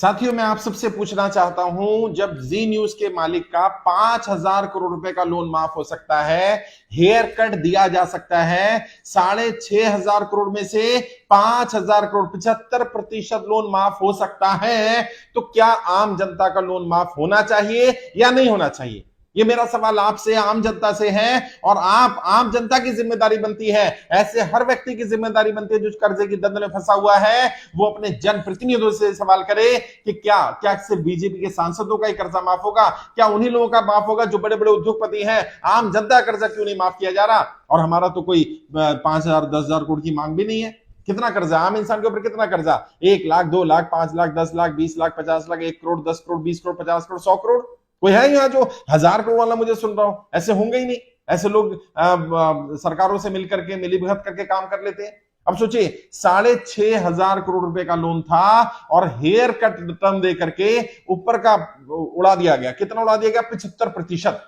साथियों, मैं आप सबसे पूछना चाहता हूं, जब जी न्यूज के मालिक का 5,000 करोड़ रुपए का लोन माफ हो सकता है, हेयर कट दिया जा सकता है, 6,500 करोड़ में से 5,000 करोड़ 75% लोन माफ हो सकता है, तो क्या आम जनता का लोन माफ होना चाहिए या नहीं होना चाहिए? ये मेरा सवाल आपसे, आम जनता से है। और आप, आम जनता की जिम्मेदारी बनती है, ऐसे हर व्यक्ति की जिम्मेदारी बनती है जो कर्जे की दंड में फंसा हुआ है, वो अपने जनप्रतिनिधियों से सवाल करे कि क्या क्या सिर्फ बीजेपी के सांसदों का ही कर्जा माफ होगा? क्या उन्हीं लोगों का माफ होगा जो बड़े बड़े उद्योगपति हैं? आम जनता का कर्जा क्यों नहीं माफ किया जा रहा? और हमारा तो कोई 5,000 10,000 करोड़ की मांग भी नहीं है। कितना कर्जा आम इंसान के ऊपर? कितना कर्जा? 1 लाख, 2 लाख, 5 लाख, 10 लाख, 20 लाख, 50 लाख, 1 करोड़, 10 करोड़, 20 करोड़, 50 करोड़, 100 करोड़? कोई है यहाँ जो 1,000 करोड़ वाला मुझे सुन रहा हो? ऐसे होंगे ही नहीं। ऐसे लोग सरकारों से मिलकर के, मिलीभगत करके काम कर लेते हैं। अब सोचिए, 6,500 करोड़ रुपए का लोन था और हेयर कट टर्म दे करके ऊपर का उड़ा दिया गया। कितना उड़ा दिया गया? 75%।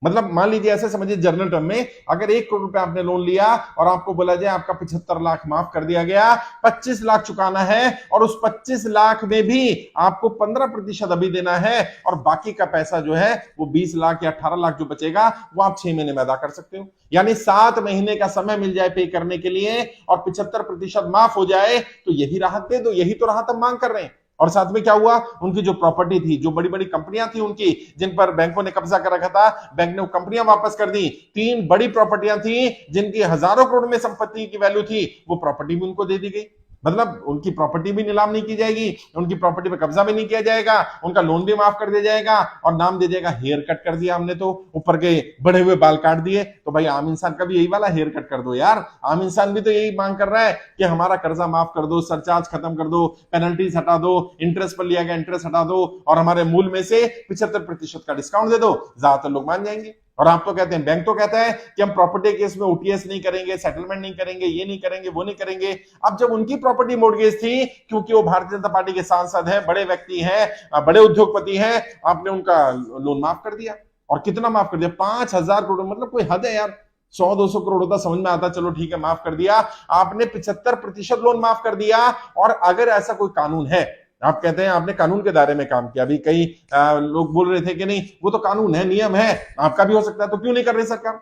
मतलब मान लीजिए, ऐसे समझिए जनरल टर्म में, अगर 1 करोड़ रुपए आपने लोन लिया और आपको बोला जाए आपका 75 लाख माफ कर दिया गया, 25 लाख चुकाना है, और उस 25 लाख में भी आपको 15% अभी देना है, और बाकी का पैसा जो है वो 20 लाख या 18 लाख जो बचेगा वो आप 6 महीने में अदा कर सकते हो। यानी 7 महीने का समय मिल जाए पे करने के लिए, और 75% माफ हो जाए, तो यही राहत दे दो। यही तो राहत हम मांग कर रहे हैं। और साथ में क्या हुआ? उनकी जो प्रॉपर्टी थी, जो बड़ी बड़ी कंपनियां थी उनकी, जिन पर बैंकों ने कब्जा कर रखा था, बैंक ने वो कंपनियां वापस कर दी। 3 बड़ी प्रॉपर्टियां थी जिनकी हजारों करोड़ में संपत्ति की वैल्यू थी, वो प्रॉपर्टी भी उनको दे दी गई। मतलब उनकी प्रॉपर्टी भी नीलाम नहीं की जाएगी, उनकी प्रॉपर्टी पर कब्जा भी नहीं किया जाएगा, उनका लोन भी माफ कर दिया जाएगा, और नाम दे जाएगा हेयर कट कर दिया हमने, तो ऊपर के बढ़े हुए बाल काट दिए। तो भाई, आम इंसान का भी यही वाला हेयर कट कर दो यार। आम इंसान भी तो यही मांग कर रहा है कि हमारा कर्जा माफ कर दो, सरचार्ज खत्म कर दो, पेनल्टीज हटा दो, इंटरेस्ट पर लिया गया इंटरेस्ट हटा दो, और हमारे मूल में से 75% का डिस्काउंट दे दो। ज्यादातर लोग मान जाएंगे। और आप तो कहते हैं, बैंक तो कहता है कि हम प्रॉपर्टी केस में ओटीएस नहीं करेंगे, सेटलमेंट नहीं करेंगे, ये नहीं करेंगे, वो नहीं करेंगे। अब जब उनकी प्रॉपर्टी मॉर्गेज थी, क्योंकि वो भारतीय जनता पार्टी के सांसद हैं, बड़े व्यक्ति हैं, बड़े उद्योगपति हैं, आपने उनका लोन माफ कर दिया। और कितना माफ कर दिया? 5,000 करोड़। मतलब कोई हद है यार। 100-200 करोड़ होता समझ में आता, चलो ठीक है माफ कर दिया। आपने 75% लोन माफ कर दिया। और अगर ऐसा कोई कानून है, आप कहते हैं आपने कानून के दायरे में काम किया, अभी कई लोग बोल रहे थे कि नहीं वो तो कानून है, नियम है, आपका भी हो सकता है, तो क्यों नहीं कर रही सरकार?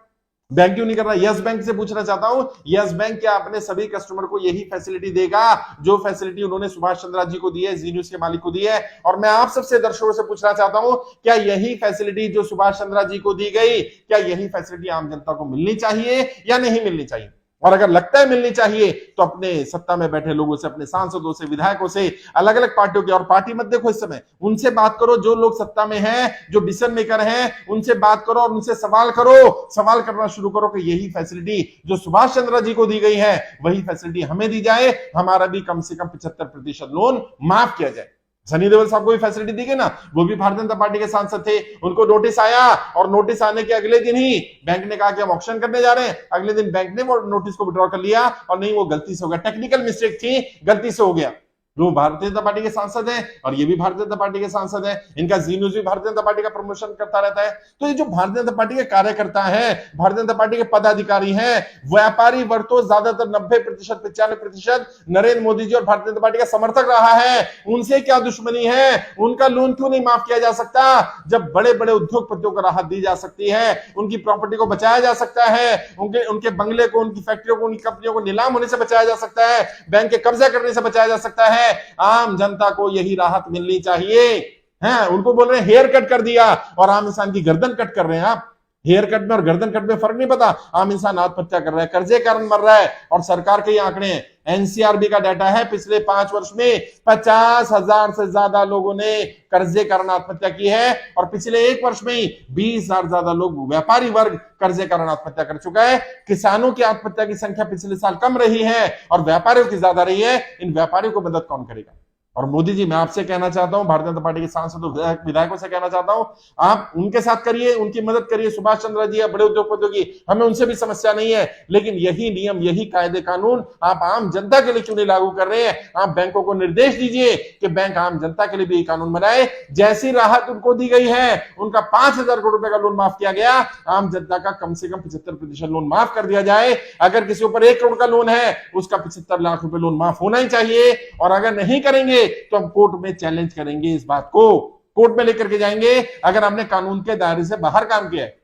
बैंक क्यों नहीं कर रहा? यस बैंक से पूछना चाहता हूं, यस बैंक क्या अपने सभी कस्टमर को यही फैसिलिटी देगा जो फैसिलिटी उन्होंने सुभाष चंद्र जी को दी है, जी न्यूज के मालिक को दी है? और मैं आप सबसे दर्शकों से पूछना चाहता हूं, क्या यही फैसिलिटी जो सुभाष चंद्र जी को दी गई, क्या यही फैसिलिटी आम जनता को मिलनी चाहिए या नहीं मिलनी चाहिए? और अगर लगता है मिलनी चाहिए, तो अपने सत्ता में बैठे लोगों से, अपने सांसदों से, विधायकों से, अलग अलग पार्टियों के, और पार्टी मत देखो इस समय, उनसे बात करो जो लोग सत्ता में हैं, जो डिसीजन मेकर हैं, उनसे बात करो और उनसे सवाल करो। सवाल करना शुरू करो कि यही फैसिलिटी जो सुभाष चंद्र जी को दी गई है, वही फैसिलिटी हमें दी जाए, हमारा भी कम से कम 75% लोन माफ किया जाए। सनी देओल साहब को भी फैसिलिटी दी गई ना, वो भी भारतीय जनता पार्टी के सांसद थे, उनको नोटिस आया, और नोटिस आने के अगले दिन ही बैंक ने कहा कि हम ऑक्शन करने जा रहे हैं। अगले दिन बैंक ने वो नोटिस को विड्रॉ कर लिया, और नहीं, वो गलती से हो गया, टेक्निकल मिस्टेक थी, गलती से हो गया। वो भारतीय जनता पार्टी के सांसद हैं, और ये भी भारतीय जनता पार्टी के सांसद हैं, इनका जी न्यूज भी भारतीय जनता पार्टी का प्रमोशन करता रहता है। तो ये जो भारतीय जनता पार्टी के कार्यकर्ता हैं, भारतीय जनता पार्टी के पदाधिकारी हैं, व्यापारी वर्ग तो ज्यादातर 90%, 95% नरेंद्र मोदी जी और भारतीय जनता पार्टी का समर्थक रहा है। उनसे क्या दुश्मनी है? उनका लोन क्यों नहीं माफ किया जा सकता? जब बड़े बड़े उद्योगपतियों को राहत दी जा सकती है, उनकी प्रॉपर्टी को बचाया जा सकता है, उनके बंगले को, उनकी फैक्ट्रियों को, उनकी कंपनियों को नीलाम होने से बचाया जा सकता है, बैंक के कब्जा करने से बचाया जा सकता है। आम जनता को यही राहत मिलनी चाहिए। हैं, उनको बोल रहे हैं हेयर कट कर दिया, और आम इंसान की गर्दन कट कर रहे हैं आप। हेयर कट में और गर्दन कट में फर्क नहीं पता। आम इंसान आत्महत्या कर रहा है, कर्जे कारण मर रहा है, और सरकार के ये आंकड़े हैं, एनसीआरबी का डाटा है, पिछले 5 वर्ष में 50,000 से ज्यादा लोगों ने कर्जे कारण आत्महत्या की है, और पिछले 1 वर्ष में ही 20,000 ज्यादा लोग, व्यापारी वर्ग, कर्जे कारण आत्महत्या कर चुका है। किसानों की आत्महत्या की संख्या पिछले साल कम रही है, और व्यापारियों की ज्यादा रही है। इन व्यापारियों को मदद कौन करेगा? और मोदी जी, मैं आपसे कहना चाहता हूं, भारतीय जनता पार्टी के सांसदों, विधायकों से कहना चाहता हूं, आप उनके साथ करिए, उनकी मदद करिए, सुभाष चंद्र जी या बड़े उद्योगपतियों की, हमें उनसे भी समस्या नहीं है। लेकिन यही नियम, यही कायदे कानून आप आम जनता के लिए क्यों नहीं लागू कर रहे हैं? आप बैंकों को निर्देश दीजिए कि बैंक आम जनता के लिए भी कानून बनाए। जैसी राहत उनको दी गई है, उनका 5,000 करोड़ रुपए का लोन माफ किया गया, आम जनता का कम से कम 75% लोन माफ कर दिया जाए। अगर किसी ऊपर 1 करोड़ का लोन है, उसका 75 लाख रुपए लोन माफ होना ही चाहिए। और अगर नहीं करेंगे करेंगे तो हम कोर्ट में चैलेंज करेंगे, इस बात को कोर्ट में लेकर के जाएंगे अगर हमने कानून के दायरे से बाहर काम किया है।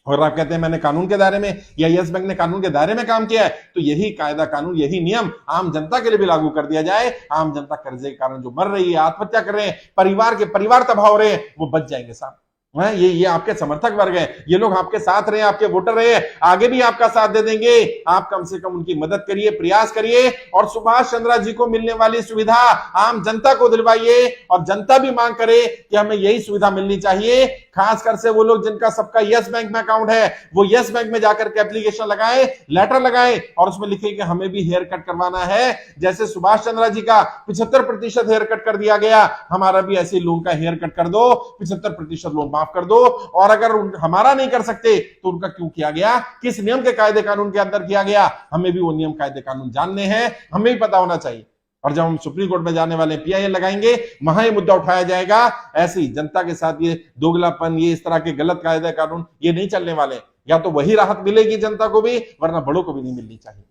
और आप कहते हैं मैंने कानून के दायरे में या यस बैंक ने कानून के दायरे में काम किया है, तो यही कायदा कानून, यही नियम आम जनता के लिए भी लागू कर दिया जाए। आम जनता कर्जे के कारण जो मर रही है, आत्महत्या कर रहे हैं, परिवार तबाह हो रहे हैं, वो बच जाएंगे साहब। ये आपके समर्थक वर्ग हैं, ये लोग आपके साथ रहे, आपके वोटर रहे, आगे भी आपका साथ दे देंगे। आप कम से कम उनकी मदद करिए, प्रयास करिए और सुभाष चंद्रा जी को मिलने वाली सुविधा आम जनता को दिलवाइए और जनता भी मांग करे कि हमें यही सुविधा मिलनी चाहिए। खासकर से वो लोग जिनका सबका यस बैंक में अकाउंट है, वो यस बैंक में जाकर के एप्लीकेशन लगाए, लेटर लगाए और उसमें लिखे कि हमें भी हेयर कट करवाना है। जैसे सुभाष चंद्रा जी का 75% हेयर कट कर दिया गया, हमारा भी ऐसे लोन का हेयर कट कर दो, 75% लोन माफ कर दो। और अगर हमारा नहीं कर सकते तो उनका क्यों किया गया, किस नियम के कायदे कानून के अंदर किया गया, हमें भी वो नियम कायदे कानून जानने हैं, हमें भी पता होना चाहिए। और जब हम सुप्रीम कोर्ट में जाने वाले पीआईएल लगाएंगे, वहां ये मुद्दा उठाया जाएगा। ऐसे ही जनता के साथ ये दोगलापन, ये इस तरह के गलत कायदे कानून ये नहीं चलने वाले। या तो वही राहत मिलेगी जनता को भी, वरना बड़ों को भी नहीं मिलनी चाहिए।